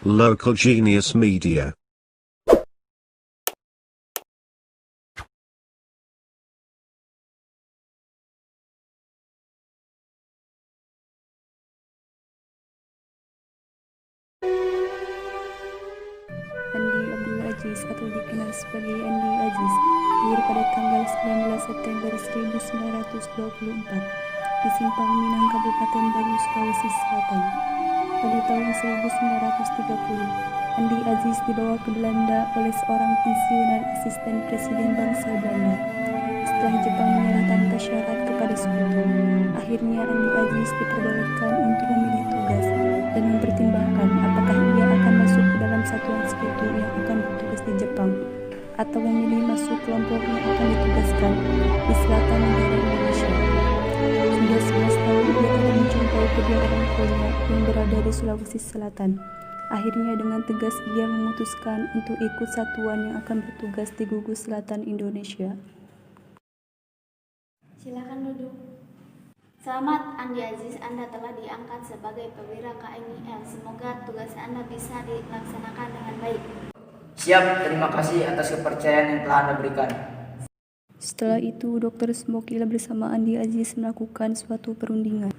Local Genius Media. Andi Abdul Aziz atau dikenal sebagai Andi Aziz lahir pada tanggal 19 September 1924 di Simpang Minang, Kabupaten Batu, Sulawesi Selatan. Pada tahun 1930, Andi Aziz dibawa ke Belanda oleh seorang pensiunan asisten Presiden bangsa Belanda. Setelah Jepang menyerah tanpa syarat kepada sekutu, akhirnya Andi Aziz diperbolehkan untuk memilih tugas dan mempertimbangkan apakah ia akan masuk ke dalam satuan sekutu yang akan bertugas di Jepang atau memilih masuk kelompok yang akan ditugaskan di selatan negara Indonesia. Sudah 11 tahun ia tidak menjumpai kedua orang tuanya yang berada di Sulawesi Selatan. Akhirnya dengan tegas ia memutuskan untuk ikut satuan yang akan bertugas di Gugus Selatan Indonesia. Silakan duduk. Selamat Andi Aziz, Anda telah diangkat sebagai perwira KNIL. Semoga tugas Anda bisa dilaksanakan dengan baik. Siap, terima kasih atas kepercayaan yang telah Anda berikan. Setelah itu, Dr. Smokil bersama Andi Aziz melakukan suatu perundingan.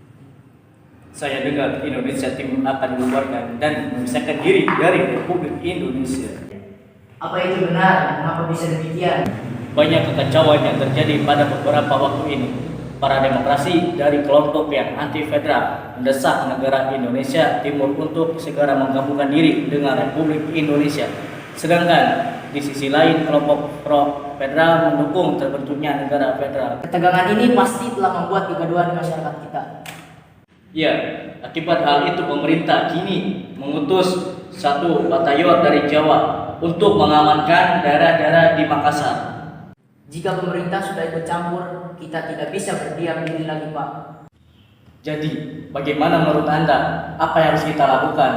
Saya dengar Indonesia Timur akan dibubarkan dan memisahkan diri dari Republik Indonesia. Apa itu benar? Mengapa bisa demikian? Banyak kekacauan yang terjadi pada beberapa waktu ini. Para demokrasi dari kelompok yang anti-federal mendesak negara Indonesia Timur untuk segera menggabungkan diri dengan Republik Indonesia. Sedangkan di sisi lain kelompok pro-federal mendukung terbentuknya negara federal. Ketegangan ini pasti telah membuat kegaduhan di masyarakat kita. Ya, akibat hal itu pemerintah kini mengutus satu batalion dari Jawa untuk mengamankan daerah-daerah di Makassar. Jika pemerintah sudah ikut campur, kita tidak bisa berdiam diri lagi, Pak. Jadi, bagaimana menurut Anda? Apa yang harus kita lakukan?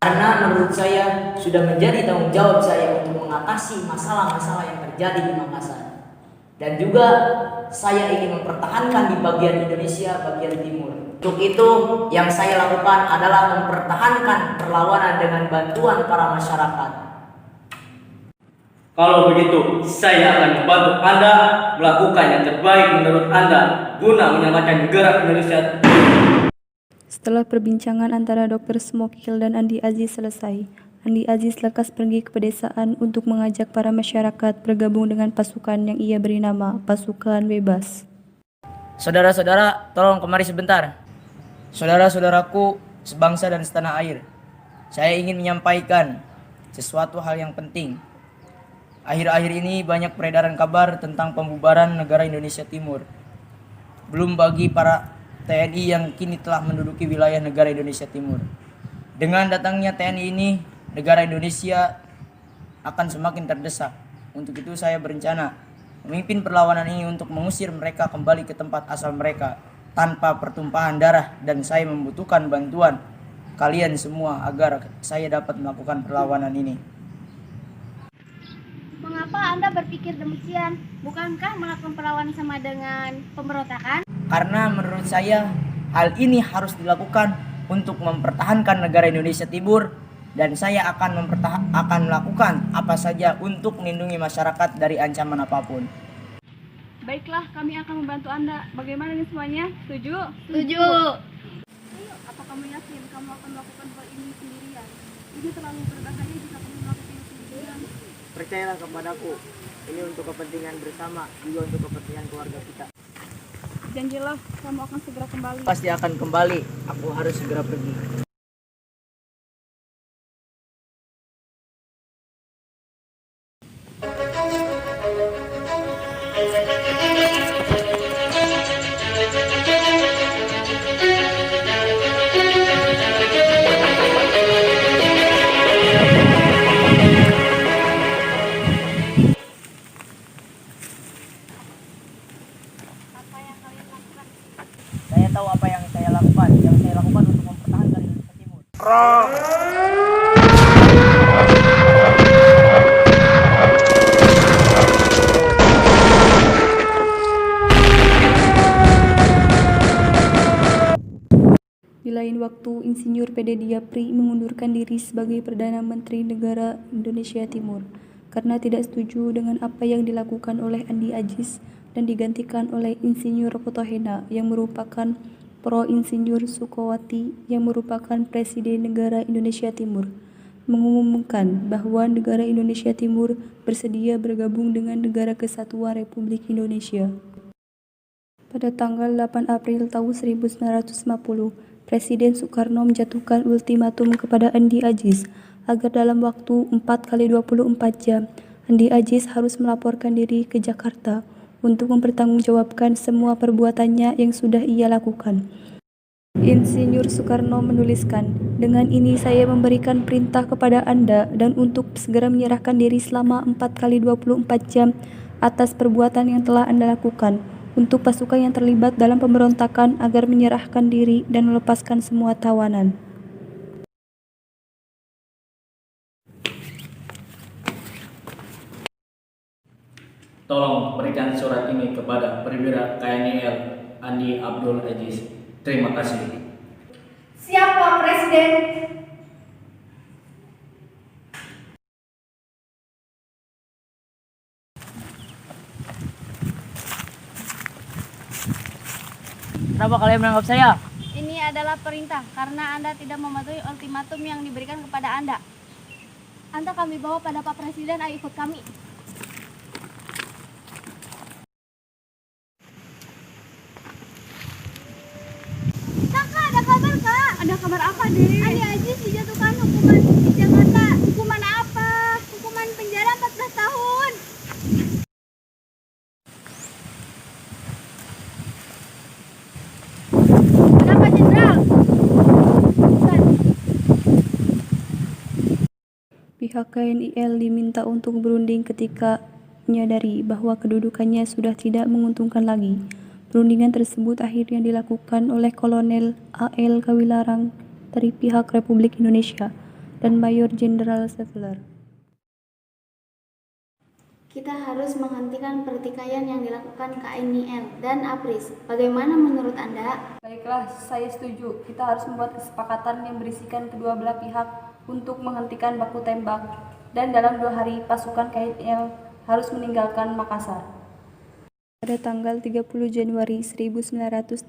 Karena menurut saya sudah menjadi tanggung jawab saya untuk mengatasi masalah-masalah yang terjadi di Makassar. Dan juga saya ingin mempertahankan di bagian Indonesia, bagian timur. Untuk itu, yang saya lakukan adalah mempertahankan perlawanan dengan bantuan para masyarakat. Kalau begitu, saya akan membantu Anda melakukan yang terbaik menurut Anda guna menyelamatkan negara Indonesia. Setelah perbincangan antara Dr. Smokil dan Andi Aziz selesai, Andi Aziz lekas pergi ke pedesaan untuk mengajak para masyarakat bergabung dengan pasukan yang ia beri nama Pasukan Bebas. Saudara-saudara, tolong kemari sebentar. Saudara-saudaraku sebangsa dan setanah air, saya ingin menyampaikan sesuatu hal yang penting. Akhir-akhir ini banyak peredaran kabar tentang pembubaran negara Indonesia Timur. Belum bagi para TNI yang kini telah menduduki wilayah negara Indonesia Timur. Dengan datangnya TNI ini, negara Indonesia akan semakin terdesak. Untuk itu saya berencana memimpin perlawanan ini untuk mengusir mereka kembali ke tempat asal mereka tanpa pertumpahan darah, dan saya membutuhkan bantuan kalian semua agar saya dapat melakukan perlawanan ini. Mengapa Anda berpikir demikian? Bukankah melakukan perlawanan sama dengan pemberontakan? Karena menurut saya hal ini harus dilakukan untuk mempertahankan negara Indonesia Timur, dan saya akan melakukan apa saja untuk melindungi masyarakat dari ancaman apapun. Baiklah, kami akan membantu Anda. Bagaimana ini semuanya? Setuju? Setuju. Ayo, apa kamu yakin kamu akan melakukan hal ini sendirian? Ini terlalu berbahaya jika kamu melakukan ini sendirian. Percayalah kepadaku, ini untuk kepentingan bersama, juga untuk kepentingan keluarga kita. Janjilah, kamu akan segera kembali. Pasti akan kembali, aku harus segera pergi. Saya tahu apa yang saya lakukan. Yang saya lakukan untuk mempertahankan Di lain waktu, Insinyur PD Diapri mengundurkan diri sebagai Perdana Menteri Negara Indonesia Timur karena tidak setuju dengan apa yang dilakukan oleh Andi Aziz dan digantikan oleh Insinyur Fotohena yang merupakan Pro-Insinyur Sukowati yang merupakan Presiden Negara Indonesia Timur, mengumumkan bahwa negara Indonesia Timur bersedia bergabung dengan Negara Kesatuan Republik Indonesia. Pada tanggal 8 April tahun 1950, Presiden Soekarno menjatuhkan ultimatum kepada Andi Aziz agar dalam waktu 4x24 jam Andi Aziz harus melaporkan diri ke Jakarta untuk mempertanggungjawabkan semua perbuatannya yang sudah ia lakukan. Insinyur Soekarno menuliskan, "Dengan ini saya memberikan perintah kepada Anda dan untuk segera menyerahkan diri selama 4x24 jam atas perbuatan yang telah Anda lakukan. Untuk pasukan yang terlibat dalam pemberontakan agar menyerahkan diri dan melepaskan semua tawanan." Tolong berikan surat ini kepada Perwira KNIL Andi Abdul Aziz. Terima kasih. Siap, Pak Presiden. Kenapa kalian menangkap saya? Ini adalah perintah karena Anda tidak mematuhi ultimatum yang diberikan kepada Anda. Anda kami bawa pada Pak Presiden, ayo ikut kami. Kak, ada kabar Kak. Ada kabar apa deh? Andi Aziz dijatuhkan hukuman di Jakarta. Hukuman apa? Hukuman penjara 14 tahun. Kenapa Jenderal? Pihak KNIL diminta untuk berunding ketika menyadari bahwa kedudukannya sudah tidak menguntungkan lagi. Perundingan tersebut akhirnya dilakukan oleh Kolonel A.L. Kawilarang dari pihak Republik Indonesia dan Mayor Jenderal Seveler. Kita harus menghentikan pertikaian yang dilakukan KNIL dan APRIS. Bagaimana menurut Anda? Baiklah, saya setuju. Kita harus membuat kesepakatan yang berisikan kedua belah pihak untuk menghentikan baku tembak, dan dalam 2 hari pasukan KNIL harus meninggalkan Makassar. Pada tanggal 30 Januari 1984,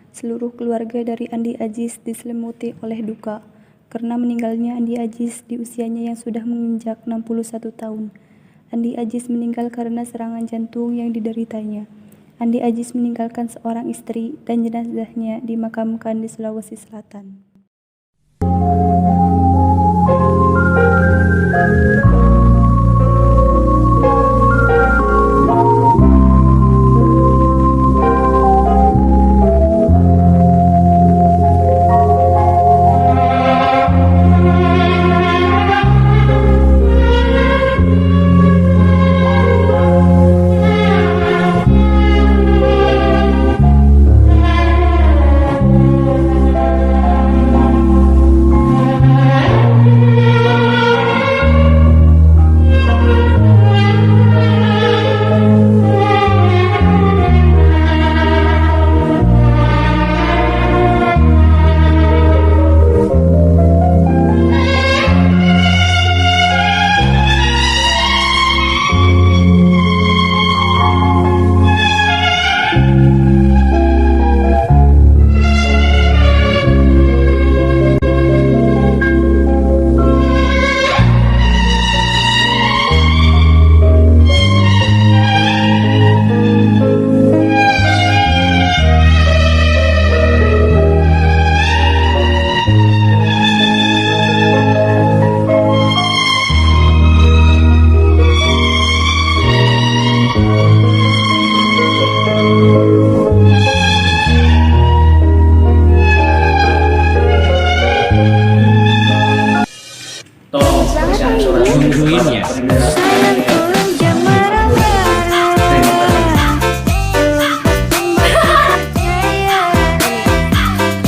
seluruh keluarga dari Andi Aziz diselimuti oleh duka karena meninggalnya Andi Aziz di usianya yang sudah menginjak 61 tahun. Andi Aziz meninggal karena serangan jantung yang dideritanya. Andi Aziz meninggalkan seorang istri dan jenazahnya dimakamkan di Sulawesi Selatan.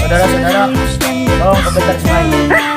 Saudara-saudara, tolong komentar semua.